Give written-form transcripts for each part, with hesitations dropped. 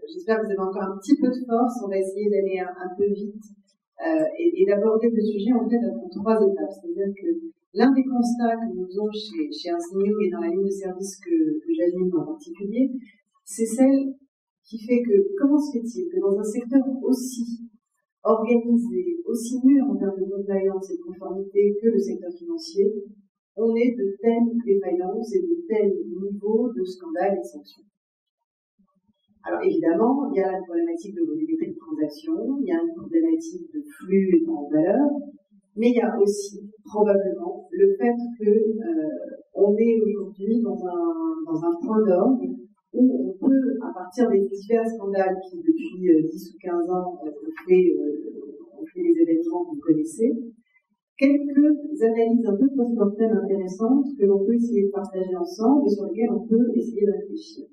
j'espère que vous avez encore un petit peu de force. On va essayer d'aller un peu vite et d'aborder le sujet en fait en 3 étapes. C'est-à-dire que l'un des constats que nous faisons chez Insignium et dans la ligne de service que j'anime en particulier, c'est celle qui fait que comment se fait-il que dans un secteur aussi organisé, aussi mûr en termes de compliance et de conformité que le secteur financier, on ait de telles défaillances et de tels niveaux de scandales et de sanctions. Alors évidemment, il y a la problématique de volumétrie de transactions, il y a une problématique de flux et de valeur, mais il y a aussi probablement le fait qu'on est aujourd'hui dans un point d'orgue où on peut, à partir des divers scandales qui depuis 10 ou 15 ans ont fait les événements que vous connaissez, quelques analyses un peu post-mortem intéressantes que l'on peut essayer de partager ensemble et sur lesquelles on peut essayer de réfléchir.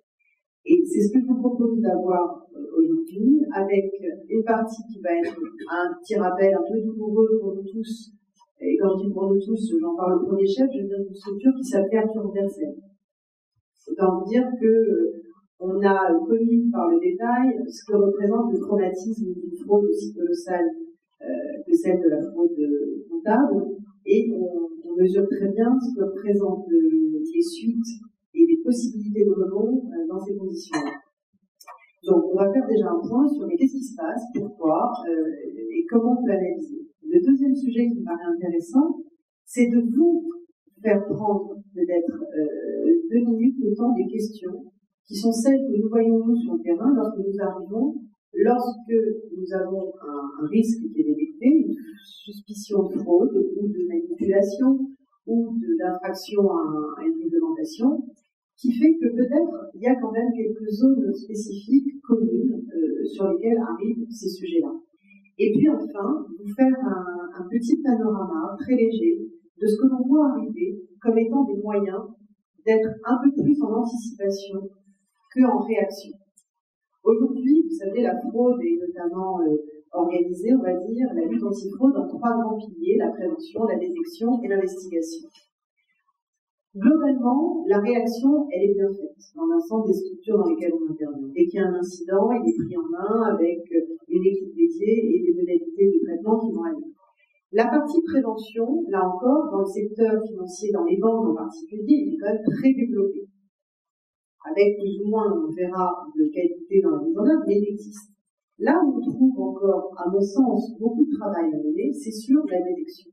Et c'est ce que je vous propose d'avoir aujourd'hui, avec une partie qui va être un petit rappel un peu douloureux pour nous tous. Et quand je dis pour nous tous, j'en parle au premier chef, je veux dire d'une structure qui s'appelle Arthur Andersen. Autant vous dire on a connu par le détail ce que représente le traumatisme d'une fraude aussi colossale que celle de la fraude comptable, et on mesure très bien ce que représentent les suites et les possibilités de rebond dans ces conditions-là. Donc, on va faire déjà un point sur qu'est-ce qui se passe, pourquoi, et comment on peut analyser. Le deuxième sujet qui me paraît intéressant, c'est de vous faire prendre peut-être 2 minutes le temps des questions qui sont celles que nous voyons nous sur le terrain lorsque nous arrivons, lorsque nous avons un risque qui est détecté, une suspicion de fraude ou de manipulation ou d'infraction à une réglementation, qui fait que peut-être il y a quand même quelques zones spécifiques communes sur lesquelles arrivent ces sujets-là. Et puis enfin, vous faire un petit panorama très léger de ce que l'on voit arriver comme étant des moyens d'être un peu plus en anticipation qu'en réaction. Aujourd'hui, vous savez, la fraude est notamment organisée, on va dire, la lutte anti-fraude en 3 grands piliers, la prévention, la détection et l'investigation. Globalement, la réaction, elle est bien faite dans l'ensemble des structures dans lesquelles on intervient. Dès qu'il y a un incident, il est pris en main avec une équipe dédiée et des modalités de traitement qui vont aller. La partie prévention, là encore, dans le secteur financier, dans les banques en particulier, il est quand même très développé. Avec plus ou moins, on verra, de qualité dans la mise en œuvre, mais il existe. Là où on trouve encore, à mon sens, beaucoup de travail à mener, c'est sur la détection.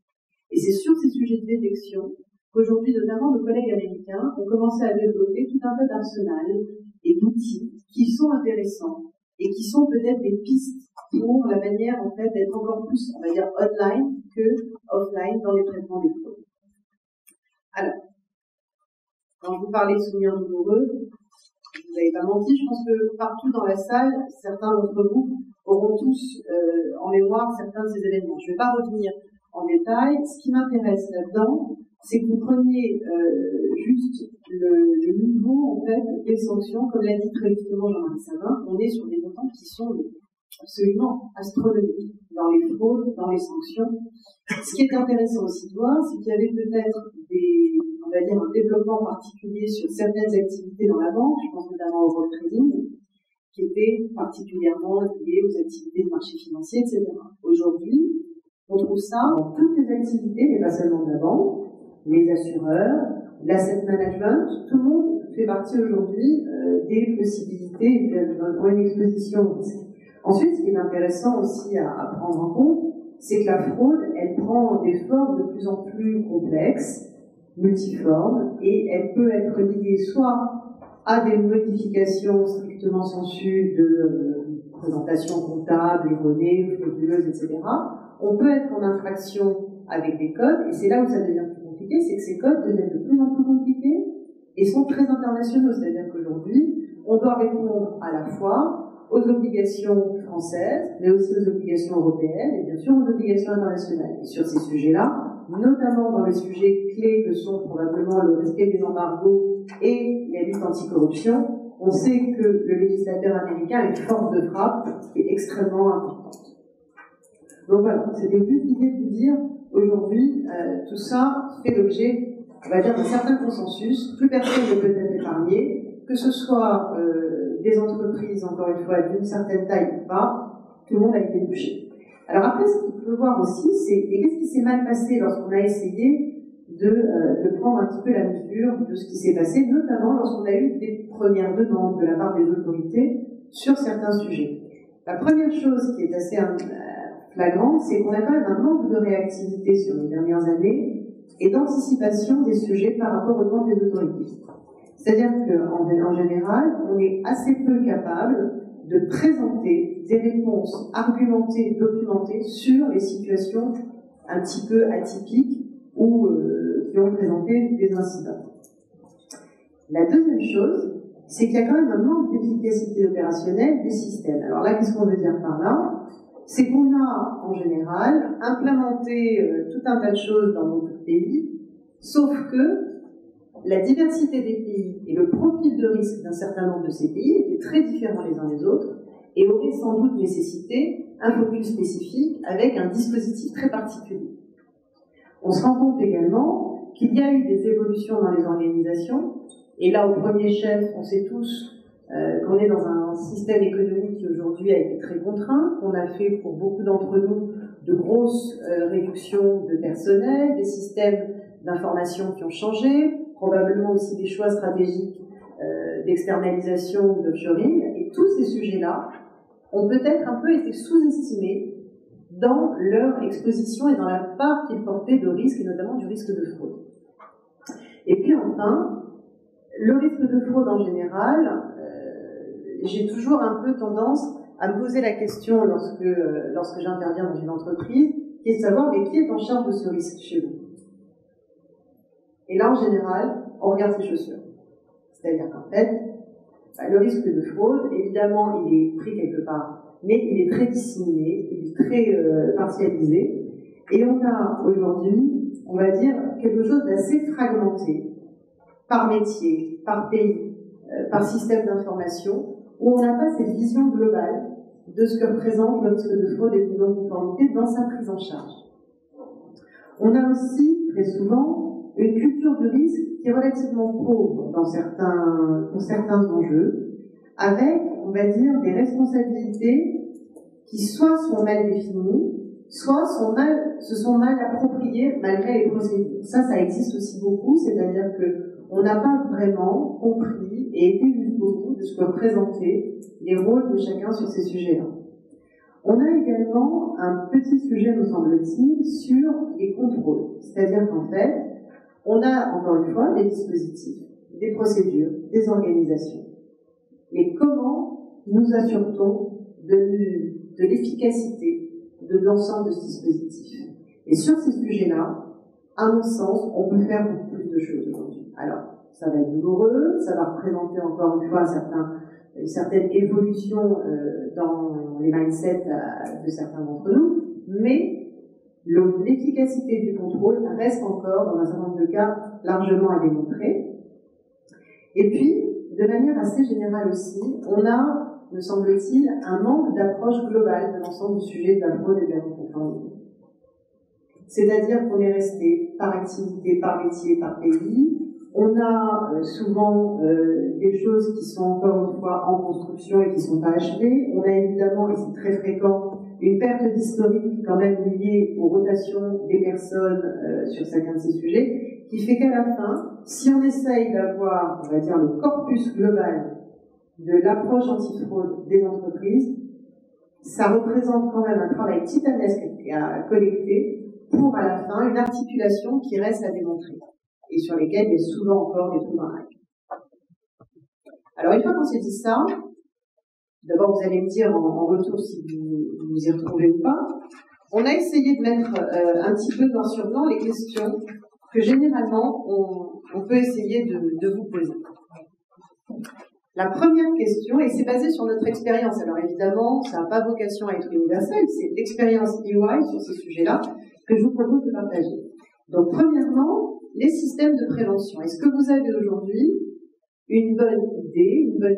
Et c'est sur ces sujets de détection qu'aujourd'hui, notamment nos collègues américains ont commencé à développer tout un tas d'arsenals et d'outils qui sont intéressants et qui sont peut-être des pistes pour la manière, en fait, d'être encore plus, on va dire, online que offline dans les traitements des fraudes. Alors, quand je vous parlais de souvenirs douloureux, vous n'avez pas menti, je pense que partout dans la salle, certains d'entre vous auront tous en mémoire certains de ces événements. Je ne vais pas revenir en détail. Ce qui m'intéresse là-dedans, c'est que vous preniez juste le niveau en fait des sanctions, comme l'a dit très justement Jean-Marie Savin, on est sur des montants qui sont absolument astronomiques dans les fraudes, dans les sanctions. Ce qui est intéressant aussi de voir, c'est qu'il y avait peut-être on va dire un développement particulier sur certaines activités dans la banque, je pense notamment au role trading, qui étaient particulièrement liées aux activités de marché financier, etc. Aujourd'hui, on trouve ça dans toutes les activités, mais pas seulement de la banque, les assureurs, l'asset management, tout le monde fait partie aujourd'hui des possibilités pour une exposition au risque. Ensuite, ce qui est intéressant aussi à prendre en compte, c'est que la fraude, elle prend des formes de plus en plus complexes, multiformes, et elle peut être liée soit à des modifications strictement sensues de présentation comptable, erronée, frauduleuse, etc. On peut être en infraction avec des codes, et c'est là où ça devient plus compliqué, c'est que ces codes deviennent de plus en plus compliqués et sont très internationaux, c'est-à-dire qu'aujourd'hui, on doit répondre à la fois aux obligations françaises, mais aussi aux obligations européennes, et bien sûr aux obligations internationales. Et sur ces sujets-là, notamment dans les sujets clés que sont probablement le respect des embargos et la lutte anticorruption, on sait que le législateur américain a une force de frappe qui est extrêmement importante. Donc voilà, c'était juste l'idée de vous dire, aujourd'hui, tout ça fait l'objet, on va dire, d'un certain consensus, plus personne ne peut être épargné, que ce soit des entreprises, encore une fois, d'une certaine taille ou pas, tout le monde a été touché. Alors après, ce qu'il faut voir aussi, c'est qu'est-ce qui s'est mal passé lorsqu'on a essayé de prendre un petit peu la mesure de ce qui s'est passé, notamment lorsqu'on a eu des premières demandes de la part des autorités sur certains sujets. La première chose qui est assez flagrante, c'est qu'on a quand même un manque de réactivité sur les dernières années et d'anticipation des sujets par rapport aux demandes des autorités. C'est-à-dire qu'en général, on est assez peu capable de présenter des réponses argumentées, documentées sur les situations un petit peu atypiques ou qui ont présenté des incidents. La deuxième chose, c'est qu'il y a quand même un manque d'efficacité opérationnelle des systèmes. Alors là, qu'est-ce qu'on veut dire par là? C'est qu'on a, en général, implémenté tout un tas de choses dans beaucoup de pays, sauf que la diversité des pays et le profil de risque d'un certain nombre de ces pays étaient très différents les uns des autres et auraient sans doute nécessité un focus spécifique avec un dispositif très particulier. On se rend compte également qu'il y a eu des évolutions dans les organisations, et là, au premier chef, on sait tous qu'on est dans un système économique qui aujourd'hui a été très contraint, qu'on a fait pour beaucoup d'entre nous de grosses réductions de personnel, des systèmes d'information qui ont changé, probablement aussi des choix stratégiques d'externalisation ou d'offshoring, et tous ces sujets-là ont peut-être un peu été sous-estimés dans leur exposition et dans la part qu'ils portaient de risque, et notamment du risque de fraude. Et puis enfin, le risque de fraude en général, j'ai toujours un peu tendance à me poser la question lorsque j'interviens dans une entreprise, qui est de savoir mais qui est en charge de ce risque chez vous. Et là, en général, on regarde ses chaussures. C'est-à-dire qu'en fait, le risque de fraude, évidemment, il est pris quelque part, mais il est très disséminé, il est très partialisé, et on a aujourd'hui, on va dire, quelque chose d'assez fragmenté, par métier, par pays, par système d'information, où on n'a pas cette vision globale de ce que représente le risque de fraude et de non-conformité dans sa prise en charge. On a aussi, très souvent, une culture du risque qui est relativement pauvre pour certains enjeux, avec, on va dire, des responsabilités qui soit sont mal définies, soit se sont mal appropriées malgré les procédures. Ça existe aussi beaucoup, c'est-à-dire qu'on n'a pas vraiment compris et été jusqu'au bout de ce que représentaient les rôles de chacun sur ces sujets-là. On a également un petit sujet, me semble-t-il, sur les contrôles. C'est-à-dire qu'en fait, on a, encore une fois, des dispositifs, des procédures, des organisations. Mais comment nous assure-t-on de l'efficacité de l'ensemble de ce dispositif? Et sur ces sujets-là, à mon sens, on peut faire beaucoup plus de choses aujourd'hui. Alors, ça va être douloureux, ça va représenter encore une fois une certaine évolution dans les mindsets de certains d'entre nous, mais l'efficacité du contrôle reste encore, dans un certain nombre de cas, largement à démontrer. Et puis, de manière assez générale aussi, on a, me semble-t-il, un manque d'approche globale de l'ensemble du sujet de la fraude et de la non-conformité. C'est-à-dire qu'on est resté par activité, par métier, par pays. On a souvent des choses qui sont encore une fois en construction et qui ne sont pas achevées. On a évidemment, et c'est très fréquent, une perte d'historique quand même liée aux rotations des personnes sur chacun de ces sujets, qui fait qu'à la fin, si on essaye d'avoir, on va dire, le corpus global de l'approche antifraude des entreprises, ça représente quand même un travail titanesque à collecter pour, à la fin, une articulation qui reste à démontrer et sur lesquelles il y a souvent encore des trous dans la règle. Alors, une fois qu'on s'est dit ça, d'abord vous allez me dire en retour si vous vous y retrouvez ou pas, on a essayé de mettre un petit peu noir sur blanc les questions que généralement on peut essayer de vous poser. La première question, et c'est basé sur notre expérience, alors évidemment ça n'a pas vocation à être universel, c'est l'expérience EY sur ces sujets-là que je vous propose de partager. Donc premièrement, les systèmes de prévention. Est-ce que vous avez aujourd'hui une bonne idée, une bonne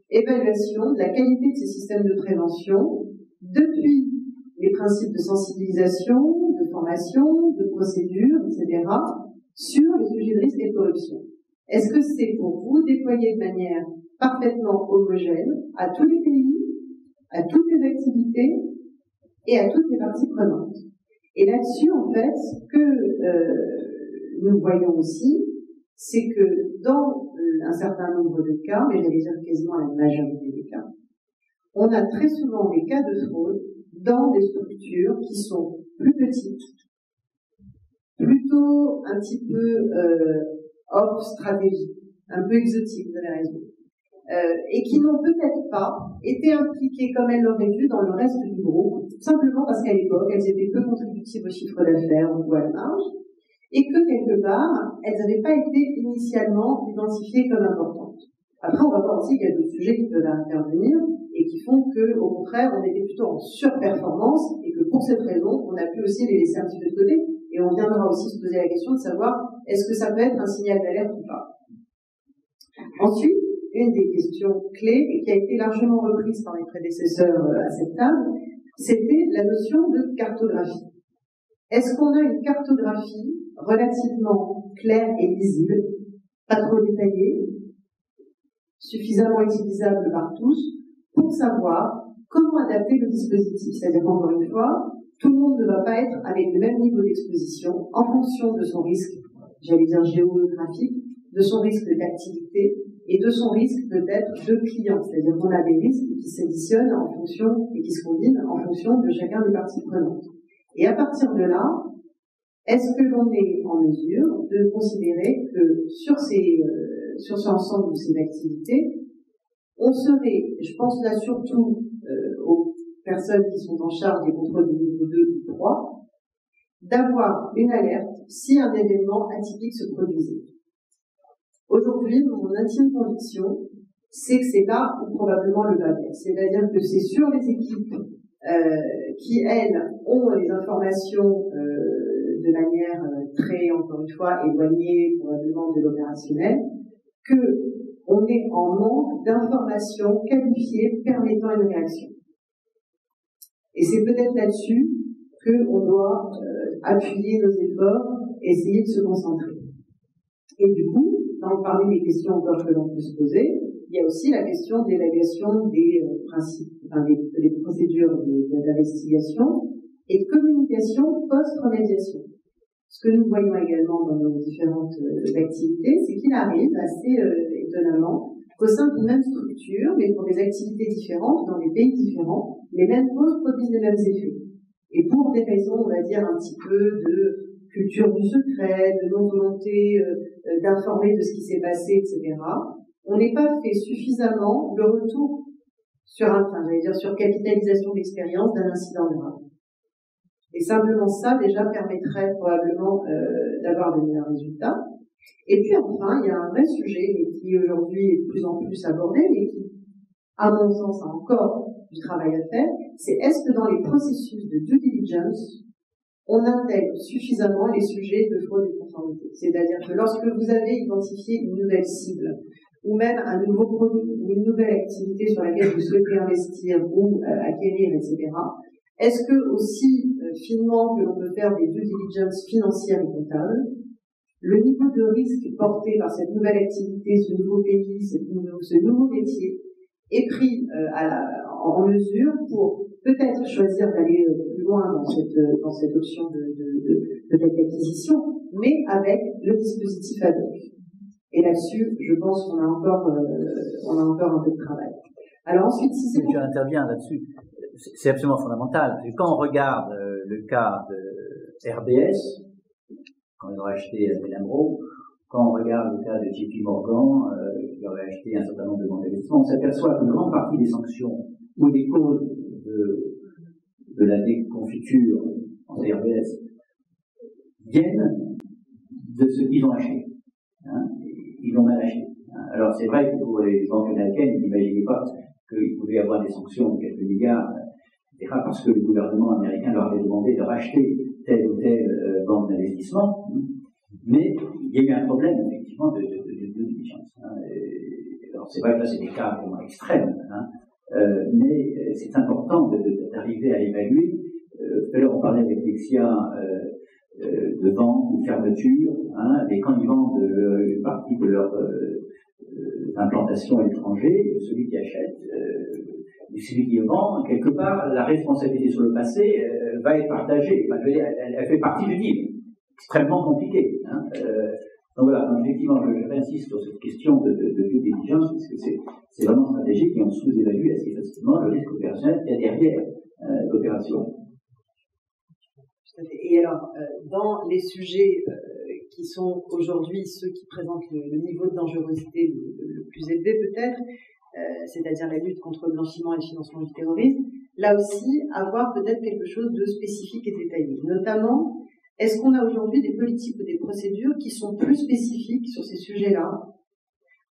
évaluation de la qualité de ces systèmes de prévention depuis les principes de sensibilisation, de formation, de procédure, etc., sur les sujets de risque et de corruption? Est-ce que c'est pour vous déployer de manière parfaitement homogène à tous les pays, à toutes les activités et à toutes les parties prenantes? Et là-dessus, en fait, ce que nous voyons aussi, c'est que dans un certain nombre de cas, mais j'allais dire quasiment la majorité des cas, on a très souvent des cas de fraude dans des structures qui sont plus petites, plutôt un petit peu hors stratégie, un peu exotique, vous avez raison, et qui n'ont peut-être pas été impliquées comme elles l'auraient dû dans le reste du groupe, simplement parce qu'à l'époque, elles étaient peu contributives au chiffre d'affaires ou à la marge, et que quelque part, elles n'avaient pas été initialement identifiées comme importantes. Après, on va voir aussi qu'il y a d'autres sujets qui peuvent intervenir et qui font que, au contraire, on était plutôt en surperformance et que pour cette raison, on a pu aussi les laisser un petit peu de côté. Et on viendra aussi se poser la question de savoir est-ce que ça peut être un signal d'alerte ou pas. Ensuite, une des questions clés et qui a été largement reprise par mes prédécesseurs à cette table, c'était la notion de cartographie. Est-ce qu'on a une cartographie relativement claire et lisible, pas trop détaillée, suffisamment utilisable par tous, pour savoir comment adapter le dispositif? C'est-à-dire qu'encore une fois, tout le monde ne va pas être avec le même niveau d'exposition en fonction de son risque, j'allais dire géographique, de son risque d'activité et de son risque peut-être de client. C'est-à-dire qu'on a des risques qui s'additionnent en fonction et qui se combinent en fonction de chacun des parties prenantes. Et à partir de là, est-ce que l'on est en mesure de considérer que sur ce ensemble de ces activités, on serait, je pense là surtout aux personnes qui sont en charge des contrôles de niveau 2 ou 3, d'avoir une alerte si un événement atypique se produisait. Aujourd'hui, mon intime conviction, c'est que c'est là où probablement le bas blesse. C'est-à-dire que c'est sur les équipes qui, elles, ont les informations de manière très, encore une fois, éloignée probablement de l'opérationnel, qu'on est en manque d'informations qualifiées permettant une réaction. Et c'est peut-être là-dessus qu'on doit appuyer nos efforts et essayer de se concentrer. Et du coup, parmi les questions encore que l'on peut se poser, il y a aussi la question de l'évaluation des principes, des procédures d'investigation et de communication post-remédiation. Ce que nous voyons également dans nos différentes activités, c'est qu'il arrive assez étonnamment qu'au sein d'une même structure, mais pour des activités différentes, dans des pays différents, les mêmes causes produisent les mêmes effets. Et pour des raisons, on va dire, un petit peu de culture du secret, de non-volonté d'informer de ce qui s'est passé, etc., on n'est pas fait suffisamment le retour sur sur capitalisation d'expérience d'un incident grave. Et simplement ça, déjà, permettrait probablement d'avoir de meilleurs résultats. Et puis enfin, il y a un vrai sujet qui aujourd'hui est de plus en plus abordé, mais qui, à mon sens, a encore du travail à faire, c'est est-ce que dans les processus de due diligence, on intègre suffisamment les sujets de fraude et de conformité. C'est-à-dire que lorsque vous avez identifié une nouvelle cible, ou même un nouveau produit, ou une nouvelle activité sur laquelle vous souhaitez investir ou acquérir, etc., est-ce que aussi finement que l'on peut faire des due diligence financières et comptables, le niveau de risque porté par cette nouvelle activité, ce nouveau pays, ce nouveau métier, est pris en mesure pour peut-être choisir d'aller plus loin dans cette option de d'acquisition, mais avec le dispositif ad hoc. Et là-dessus, je pense qu'on a encore un peu de travail. Alors ensuite, si c'est... Je interviens là-dessus. C'est absolument fondamental. Quand on regarde le cas de RBS, quand ils ont acheté Benamro, quand on regarde le cas de JP Morgan, qui aurait acheté un certain nombre de banques d'investissement, on s'aperçoit qu'une grande partie des sanctions ou des causes de la déconfiture en RBS viennent de ce qu'ils ont acheté. Ils l'ont mal acheté. Alors c'est vrai que pour les banques américaines, ils n'imaginaient pas qu'il pouvait y avoir des sanctions de quelques milliards, etc., parce que le gouvernement américain leur avait demandé de racheter telle ou telle banque d'investissement. Mais il y a eu un problème, effectivement, de diligence. Alors c'est vrai que là, c'est des cas vraiment extrêmes, mais c'est important d'arriver à évaluer. Tout à l'heure, on parlait avec Lexia de vente ou de fermeture, hein, et quand ils vendent une partie de leur implantation à l'étranger, celui qui achète, celui qui vend, quelque part, la responsabilité sur le passé va être partagée. Enfin, je veux dire, elle fait partie du deal. Extrêmement compliqué. Hein. Donc voilà, donc effectivement, je réinsiste sur cette question de due diligence, parce que c'est vraiment stratégique et on sous-évalue assez facilement le risque opérationnel qu'il y a derrière l'opération. Et alors, dans les sujets qui sont aujourd'hui ceux qui présentent le niveau de dangerosité le plus élevé peut-être, c'est-à-dire la lutte contre le blanchiment et le financement du terrorisme, là aussi, avoir peut-être quelque chose de spécifique et détaillé. Notamment, est-ce qu'on a aujourd'hui des politiques ou des procédures qui sont plus spécifiques sur ces sujets-là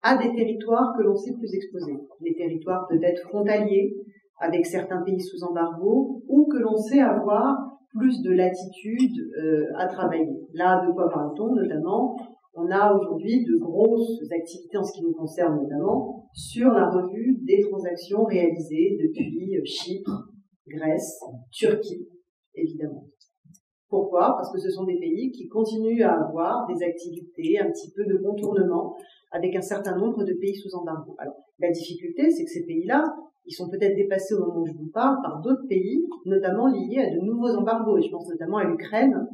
à des territoires que l'on sait plus exposés, des territoires peut-être frontaliers avec certains pays sous embargo ou que l'on sait avoir plus de latitude à travailler. Là, de quoi parle-t-on notamment? On a aujourd'hui de grosses activités en ce qui nous concerne notamment sur la revue des transactions réalisées depuis Chypre, Grèce, Turquie, évidemment. Pourquoi? Parce que ce sont des pays qui continuent à avoir des activités, un petit peu de contournement avec un certain nombre de pays sous embargo. Alors, la difficulté, c'est que ces pays-là, ils sont peut-être dépassés au moment où je vous parle par d'autres pays, notamment liés à de nouveaux embargos, et je pense notamment à l'Ukraine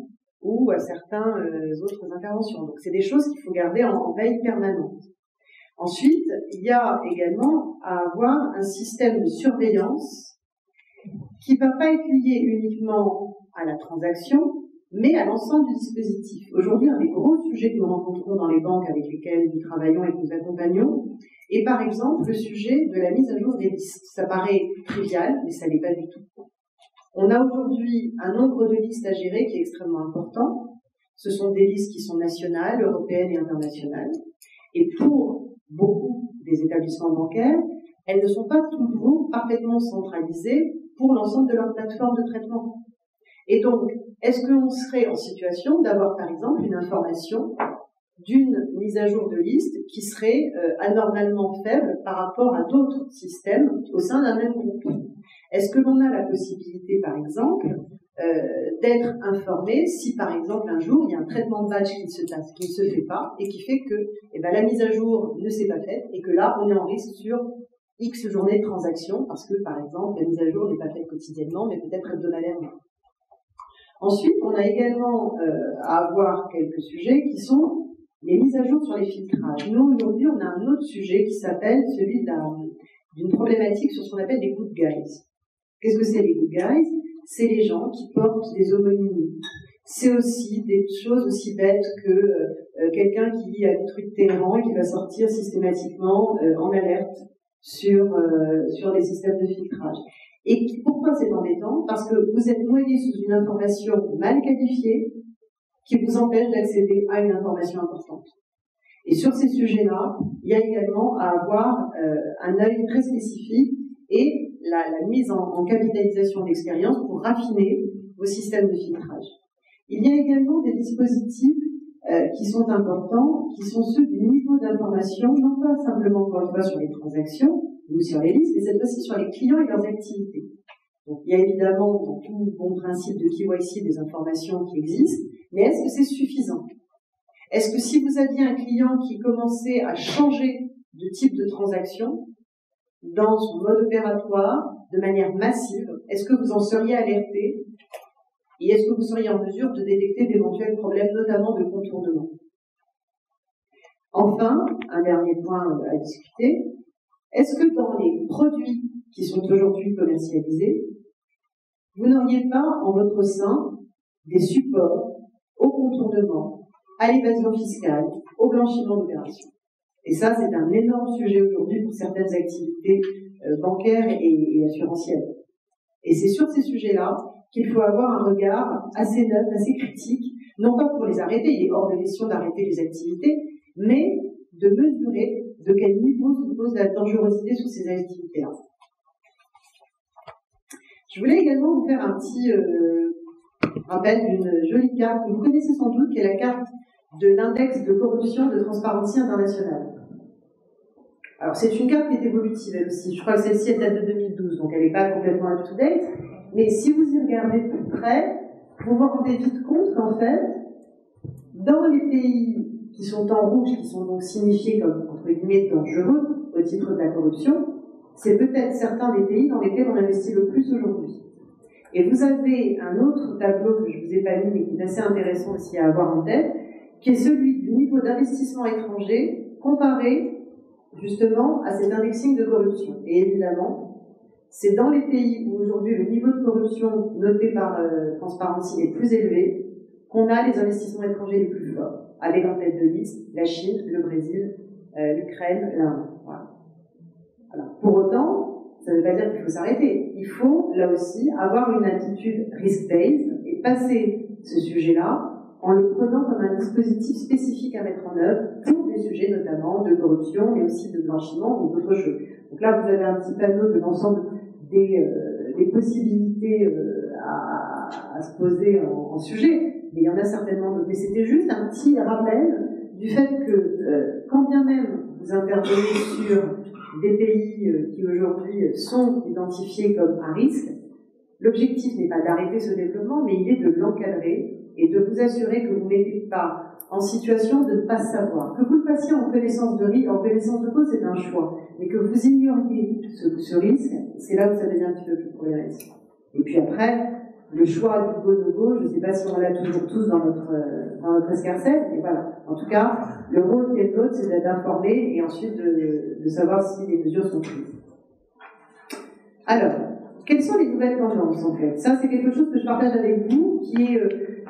ou à certaines autres interventions. Donc, c'est des choses qu'il faut garder en veille permanente. Ensuite, il y a également à avoir un système de surveillance qui ne va pas être lié uniquement à la transaction, mais à l'ensemble du dispositif. Aujourd'hui, un des gros sujets que nous rencontrons dans les banques avec lesquelles nous travaillons et que nous accompagnons est par exemple le sujet de la mise à jour des listes. Ça paraît trivial, mais ça l'est pas du tout. On a aujourd'hui un nombre de listes à gérer qui est extrêmement important. Ce sont des listes qui sont nationales, européennes et internationales. Et pour beaucoup des établissements bancaires, elles ne sont pas toujours parfaitement centralisées pour l'ensemble de leur plateforme de traitement. Et donc, est-ce qu'on serait en situation d'avoir, par exemple, une information d'une mise à jour de liste qui serait anormalement faible par rapport à d'autres systèmes au sein d'un même groupe? Est-ce que l'on a la possibilité, par exemple, d'être informé si, par exemple, un jour, il y a un traitement de batch qui ne se fait pas et qui fait que la mise à jour ne s'est pas faite et que là, on est en risque sur X journées de transaction parce que, par exemple, la mise à jour n'est pas faite quotidiennement, mais peut-être hebdomadairement. Ensuite, on a également à avoir quelques sujets qui sont les mises à jour sur les filtrages. Nous, aujourd'hui, on a un autre sujet qui s'appelle celui d'une problématique sur ce qu'on appelle les good guys. Qu'est-ce que c'est les good guys? C'est les gens qui portent des homonymies. C'est aussi des choses aussi bêtes que quelqu'un qui a détruit Téhéran et qui va sortir systématiquement en alerte sur les systèmes de filtrage. Et pourquoi c'est embêtant? Parce que vous êtes noyé sous une information mal qualifiée qui vous empêche d'accéder à une information importante. Et sur ces sujets-là, il y a également à avoir un œil très spécifique et la mise en capitalisation d'expérience pour raffiner vos systèmes de filtrage. Il y a également des dispositifs qui sont importants, qui sont ceux du niveau d'information, non pas simplement encore une fois sur les transactions ou sur les listes, mais cette fois-ci sur les clients et leurs activités. Donc il y a évidemment dans tout bon principe de KYC des informations qui existent, mais est-ce que c'est suffisant? Est-ce que si vous aviez un client qui commençait à changer de type de transaction dans son mode opératoire de manière massive, est-ce que vous en seriez alerté? Et est-ce que vous seriez en mesure de détecter d'éventuels problèmes, notamment de contournement? Enfin, un dernier point à discuter, est-ce que dans les produits qui sont aujourd'hui commercialisés, vous n'auriez pas en votre sein des supports au contournement, à l'évasion fiscale, au blanchiment d'opérations? Et ça, c'est un énorme sujet aujourd'hui pour certaines activités bancaires et assurantielles. Et c'est sur ces sujets-là qu'il faut avoir un regard assez neuf, assez critique, non pas pour les arrêter, il est hors de question d'arrêter les activités, mais de mesurer de quel niveau se pose la dangerosité sur ces activités-là. Je voulais également vous faire un petit rappel d'une jolie carte que vous connaissez sans doute, qui est la carte de l'index de corruption de Transparency International. Alors, c'est une carte qui est évolutive, elle aussi. Je crois que celle-ci, elle date de 2012, donc elle n'est pas complètement up-to-date. Mais si vous y regardez de plus près, vous vous rendez vite compte qu'en fait, dans les pays qui sont en rouge, qui sont donc signifiés comme, entre guillemets, dangereux au titre de la corruption, c'est peut-être certains des pays dans lesquels on investit le plus aujourd'hui. Et vous avez un autre tableau que je vous ai pas mis, mais qui est assez intéressant aussi à avoir en tête, qui est celui du niveau d'investissement étranger comparé justement à cet indexing de corruption. Et évidemment, c'est dans les pays où aujourd'hui le niveau de corruption noté par Transparency est plus élevé qu'on a les investissements étrangers les plus forts, avec en tête de liste la Chine, le Brésil, l'Ukraine, l'Inde. Voilà. Alors, pour autant, ça ne veut pas dire qu'il faut s'arrêter. Il faut, là aussi, avoir une attitude risk-based et passer ce sujet-là en le prenant comme un dispositif spécifique à mettre en œuvre pour des sujets notamment de corruption, mais aussi de blanchiment ou d'autres choses. Donc là, vous avez un petit panneau de l'ensemble des possibilités à se poser en sujet, mais il y en a certainement d'autres. Mais c'était juste un petit rappel du fait que, quand bien même vous intervenez sur des pays qui aujourd'hui sont identifiés comme à risque, l'objectif n'est pas d'arrêter ce développement, mais il est de l'encadrer et de vous assurer que vous ne mettez pas en situation de ne pas savoir. Que vous le fassiez en connaissance de cause, c'est un choix. Mais que vous ignoriez ce risque, c'est là où ça devient un petit peu plus problématique. Et puis après, le choix du go-no-go, je ne sais pas si on l'a toujours tous dans notre escarcelle, mais voilà. En tout cas, le rôle qui est le nôtre, c'est d'être informé et ensuite de savoir si les mesures sont prises. Alors, quelles sont les nouvelles tendances en fait? Ça, c'est quelque chose que je partage avec vous, qui est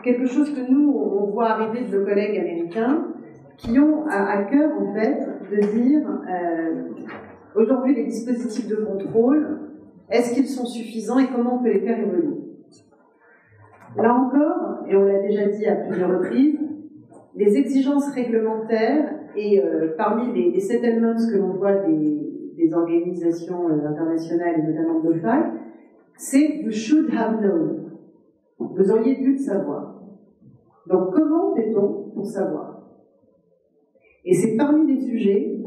quelque chose que nous, on voit arriver de nos collègues américains, qui ont à cœur en fait de dire aujourd'hui les dispositifs de contrôle, est-ce qu'ils sont suffisants et comment on peut les faire évoluer? Là encore, et on l'a déjà dit à plusieurs reprises, les exigences réglementaires et parmi les settlements que l'on voit des organisations internationales et notamment de l'OFAC, c'est you should have known. Vous auriez dû le savoir. Donc comment fait-on pour savoir? Et c'est parmi les sujets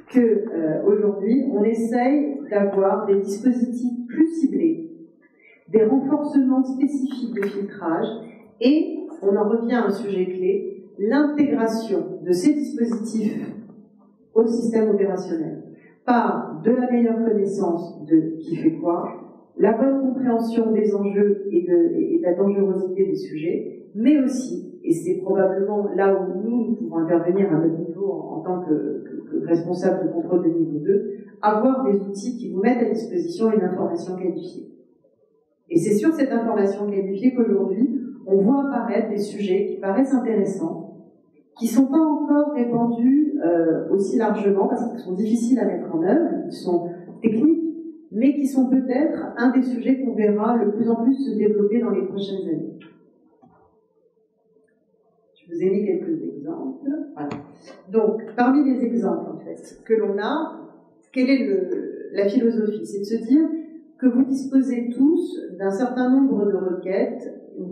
que aujourd'hui on essaye d'avoir des dispositifs plus ciblés, des renforcements spécifiques de filtrage et on en revient à un sujet clé, l'intégration de ces dispositifs au système opérationnel par de la meilleure connaissance de qui fait quoi, la bonne compréhension des enjeux et de la dangerosité des sujets, mais aussi, et c'est probablement là où nous pouvons intervenir à notre niveau en tant que responsable de contrôle de niveau 2, avoir des outils qui vous mettent à disposition une information qualifiée. Et c'est sur cette information qualifiée qu'aujourd'hui, on voit apparaître des sujets qui paraissent intéressants, qui ne sont pas encore répandus aussi largement, parce qu'ils sont difficiles à mettre en œuvre, ils sont techniques, mais qui sont peut-être un des sujets qu'on verra le plus en plus se développer dans les prochaines années. Je vous ai mis quelques exemples. Voilà. Donc, parmi les exemples, en fait, que l'on a, quelle est la philosophie? C'est de se dire que vous disposez tous d'un certain nombre de requêtes ou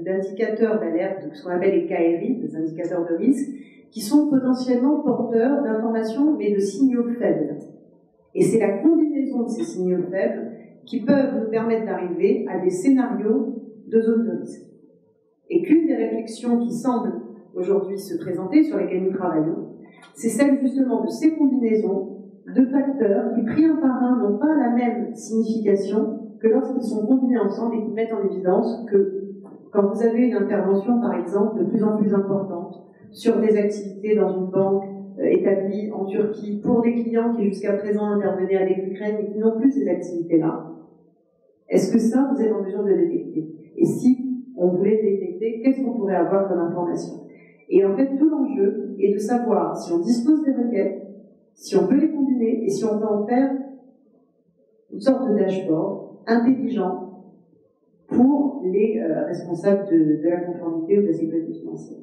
d'indicateurs d'alerte, ce qu'on appelle les KRI, des indicateurs de risque, qui sont potentiellement porteurs d'informations, mais de signaux faibles. Et c'est la combinaison de ces signaux faibles qui peuvent nous permettre d'arriver à des scénarios de zone de risque. Et qu'une des réflexions qui semble aujourd'hui se présenter, sur lesquelles nous travaillons, c'est celle justement de ces combinaisons de facteurs qui, pris un par un, n'ont pas la même signification que lorsqu'ils sont combinés ensemble et qui mettent en évidence que quand vous avez une intervention, par exemple, de plus en plus importante sur des activités dans une banque établie en Turquie pour des clients qui jusqu'à présent intervenaient avec l'Ukraine et qui n'ont plus ces activités-là, est-ce que ça, vous êtes en mesure de le détecter? Et si on voulait le détecter, qu'est-ce qu'on pourrait avoir comme information? Et en fait, tout l'enjeu est de savoir si on dispose des requêtes, si on peut les combiner et si on peut en faire une sorte de dashboard intelligent pour les responsables de la conformité ou de la sécurité financière.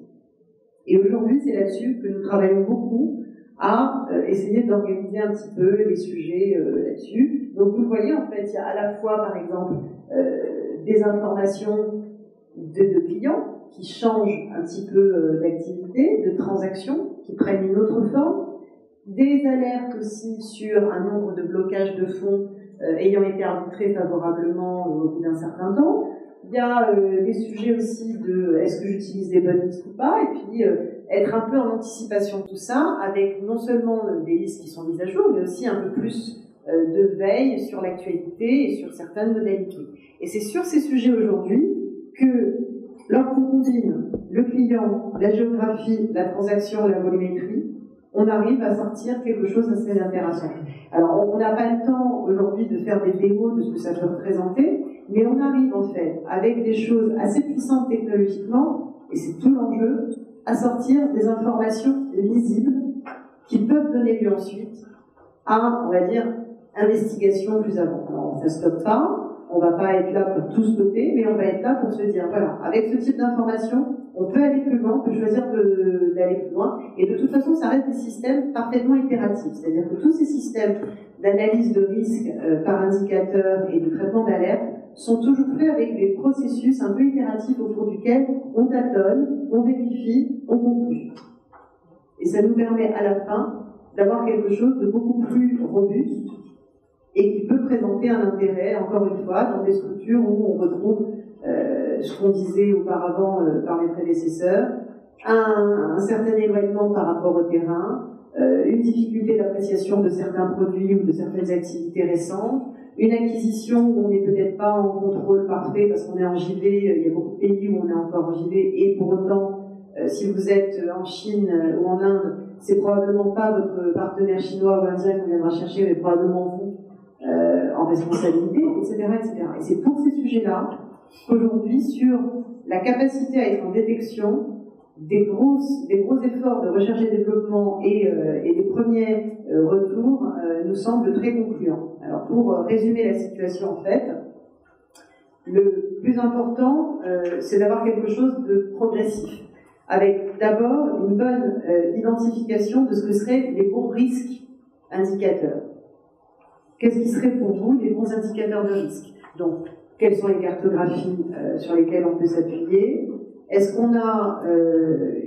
Et aujourd'hui, c'est là-dessus que nous travaillons beaucoup à essayer d'organiser un petit peu les sujets là-dessus. Donc vous le voyez, en fait, il y a à la fois, par exemple, des informations de clients qui changent un petit peu d'activité, de transactions, qui prennent une autre forme, des alertes aussi sur un nombre de blocages de fonds ayant été arbitrés favorablement au bout d'un certain temps, il y a des sujets aussi de est-ce que j'utilise des bonnes listes ou pas, et puis être un peu en anticipation de tout ça, avec non seulement des listes qui sont mises à jour, mais aussi un peu plus de veille sur l'actualité et sur certaines modalités. Et c'est sur ces sujets aujourd'hui que, lorsqu'on combine le client, la géographie, la transaction, la volumétrie, on arrive à sortir quelque chose d'assez intéressant. Alors, on n'a pas le temps aujourd'hui de faire des démos de ce que ça peut représenter, mais on arrive en fait, avec des choses assez puissantes technologiquement, et c'est tout l'enjeu, à sortir des informations lisibles qui peuvent donner lieu ensuite à, on va dire, investigation plus avant. Alors, ça ne stoppe pas, on ne va pas être là pour tout stopper, mais on va être là pour se dire, voilà, avec ce type d'information, on peut aller plus loin, on peut choisir d'aller plus loin, et de toute façon, ça reste des systèmes parfaitement itératifs. C'est-à-dire que tous ces systèmes d'analyse de risque par indicateur et de traitement d'alerte sont toujours faits avec des processus un peu itératifs au cours duquel on tâtonne, on vérifie, on conclut. Et ça nous permet à la fin d'avoir quelque chose de beaucoup plus robuste et qui peut présenter un intérêt, encore une fois, dans des structures où on retrouve ce qu'on disait auparavant par mes prédécesseurs, un certain éloignement par rapport au terrain, une difficulté d'appréciation de certains produits ou de certaines activités récentes, une acquisition où on n'est peut-être pas en contrôle parfait parce qu'on est en JV, il y a beaucoup de pays où on est encore en JV, et pour autant, si vous êtes en Chine ou en Inde, c'est probablement pas votre partenaire chinois ou indien qu'on viendra chercher, mais probablement vous en responsabilité, etc., etc. Et c'est pour ces sujets-là qu'aujourd'hui, sur la capacité à être en détection, des gros efforts de recherche et développement et des premiers retours nous semblent très concluants. Alors, pour résumer la situation, en fait, le plus important, c'est d'avoir quelque chose de progressif, avec d'abord une bonne identification de ce que seraient les bons risques indicateurs. Qu'est-ce qui serait pour vous les bons indicateurs de risque? Donc, quelles sont les cartographies sur lesquelles on peut s'appuyer? Est-ce qu'on a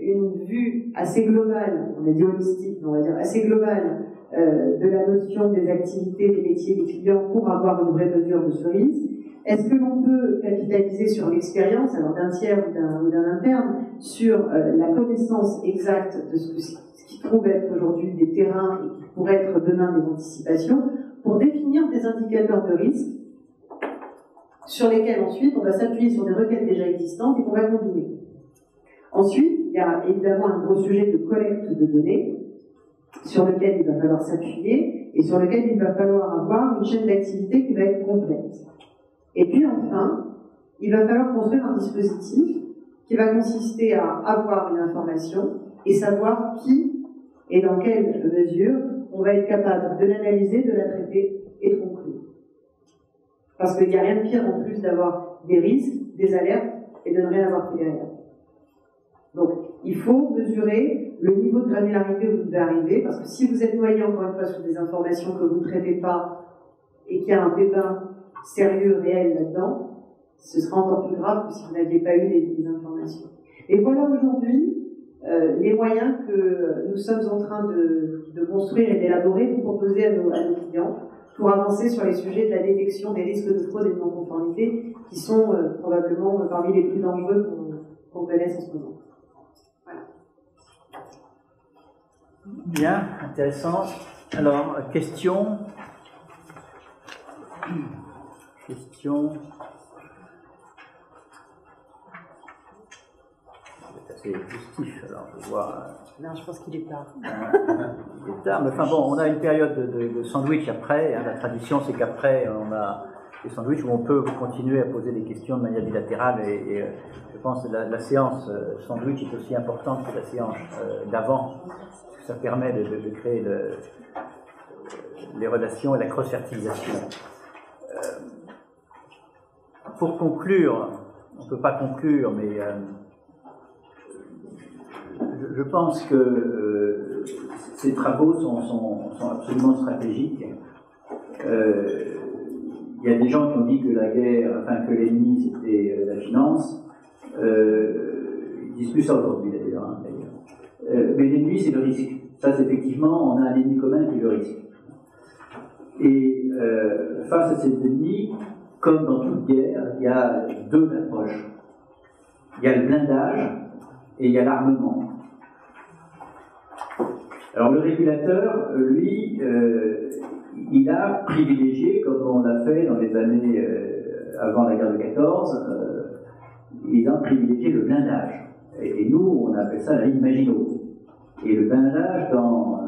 une vue assez globale, on a dit holistique, mais on va dire assez globale, de la notion des activités, des métiers, des clients pour avoir une vraie mesure de ce risque? Est-ce que l'on peut capitaliser sur l'expérience, alors d'un tiers ou d'un interne, sur la connaissance exacte de ce qui trouve être aujourd'hui des terrains et qui pourraient être demain des anticipations, pour définir des indicateurs de risque sur lesquels ensuite on va s'appuyer sur des requêtes déjà existantes et qu'on va combiner. Ensuite, il y a évidemment un gros sujet de collecte de données sur lequel il va falloir s'appuyer et sur lequel il va falloir avoir une chaîne d'activité qui va être complète. Et puis enfin, il va falloir construire un dispositif qui va consister à avoir une information et savoir qui et dans quelle mesure on va être capable de l'analyser, de la traiter et de conclure. Parce qu'il n'y a rien de pire en plus d'avoir des risques, des alertes et de ne rien avoir fait derrière. Donc, il faut mesurer le niveau de granularité où vous devez arriver, parce que si vous êtes noyé encore une fois sur des informations que vous ne traitez pas et qu'il y a un pépin sérieux, réel là-dedans, ce sera encore plus grave que si vous n'aviez pas eu les informations. Et voilà aujourd'hui les moyens que nous sommes en train de construire et d'élaborer, de proposer à nos clients pour avancer sur les sujets de la détection des risques de fraude et de non-conformité qui sont probablement parmi les plus dangereux qu'on connaisse en ce moment. Voilà. Bien, intéressant. Alors, question. C'est exhaustif, alors je vois. Non, je pense qu'il est tard. Il est tard, mais enfin bon, on a une période de sandwich après. Hein, la tradition, c'est qu'après, on a des sandwichs où on peut continuer à poser des questions de manière bilatérale. Et je pense que la séance sandwich est aussi importante que la séance d'avant. Parce que ça permet de créer les relations et la cross-fertilisation. Pour conclure, on ne peut pas conclure, mais je pense que ces travaux sont absolument stratégiques. Il y a des gens qui ont dit que la guerre, enfin que l'ennemi c'était la finance. Ils disent plus ça aujourd'hui d'ailleurs. Hein, mais l'ennemi c'est le risque. Ça c'est effectivement, on a un ennemi commun qui est le risque. Et face à cet ennemi, comme dans toute guerre, il y a deux approches. Il y a le blindage et il y a l'armement. Alors le régulateur, lui, il a privilégié, comme on l'a fait dans les années avant la guerre de 14, il a privilégié le blindage. Et nous, on appelle ça la ligne Maginot. Et le blindage dans